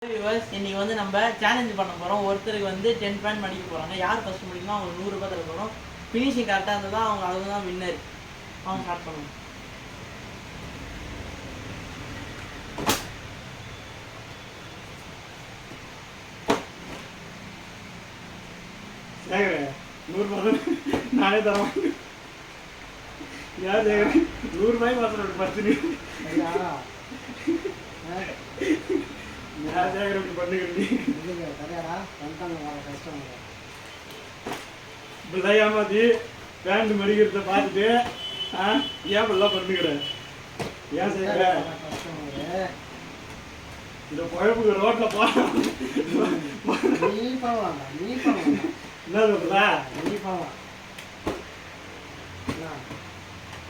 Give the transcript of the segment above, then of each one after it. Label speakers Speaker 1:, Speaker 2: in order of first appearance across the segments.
Speaker 1: இன்னைக்கு வந்து நம்ம சேலஞ்ச் பண்ண போகிறோம். ஒருத்தருக்கு வந்து 10 பாயிண்ட் மடிக்க போகிறாங்க. யார் ஃபஸ்ட் முடிக்குமோ அவங்க 100 ரூபாய் தர போகிறோம். ஃபினிஷிங் கரெக்டாக இருந்தால் தான் அவங்க தான் வின்னர். அவங்க ஸ்டார்ட் பண்ணுவோம்.
Speaker 2: சேகரே 100 நானே தரோம். யார் சேகரே 100 ரூபாய் மாத்திரம் பத்து யார் சேகரே இப்படி பண்ணுகிறீங்க? இப்படிலாம் ஏமாத்தி பேண்ட் மடிக்கிறத பார்த்துட்டு ஏன் இப்படிலாம் பண்ணுகிறேன்? ஏன் சேகரே இந்த குழப்புக்கு ரோட்ல போறோம் என்ன சொல்றா?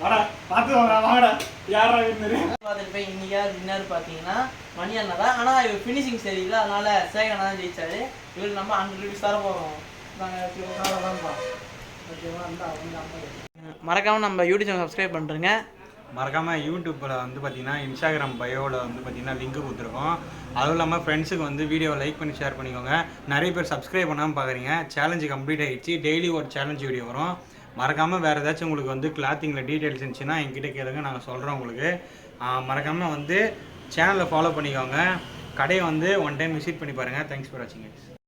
Speaker 2: வாடா பார்த்து வாங்கடா. யாரா வின்னர்?
Speaker 1: பார்த்துட்டு போய் இன்னைக்கு யார் வின்னர் பார்த்தீங்கன்னா மணி அண்ணா தான். ஆனால் இவர் ஃபினிஷிங் சரியில்லை, அதனால சேகர் தான் ஜெயிச்சாரு. இவர் நம்ம 100 ரூபீஸ் தர போகிறோம். மறக்காமல் நம்ம யூடியூப் சேனல் சப்ஸ்கிரைப் பண்ணுறேங்க.
Speaker 3: மறக்காமல் யூடியூப்பில் வந்து பார்த்தீங்கன்னா இன்ஸ்டாகிராம் பயோவில் வந்து பார்த்தீங்கன்னா லிங்க் கொடுத்துருக்கோம். அதுவும் இல்லாமல் ஃப்ரெண்ட்ஸுக்கு வந்து வீடியோ லைக் பண்ணி ஷேர் பண்ணிக்கோங்க. நிறைய பேர் சப்ஸ்கிரைப் பண்ணாமல் பார்க்குறீங்க. சேலஞ்சு கம்ப்ளீட் ஆகிடுச்சு. டெய்லி ஒரு சேலஞ்ச் வீடியோ வரும். மறக்காமல் வேறு ஏதாச்சும் உங்களுக்கு வந்து கிளாத்திங்கில் டீட்டெயில்ஸ் இருந்துச்சுன்னா என்கிட்ட கேளுங்க, நாங்கள் சொல்கிறோம் உங்களுக்கு. மறக்காமல் வந்து சேனலை ஃபாலோ பண்ணிக்கோங்க. கடையை வந்து ஒன் டைம் விசிட் பண்ணி பாருங்கள். தேங்க்ஸ் ஃபார் வாட்சிங்.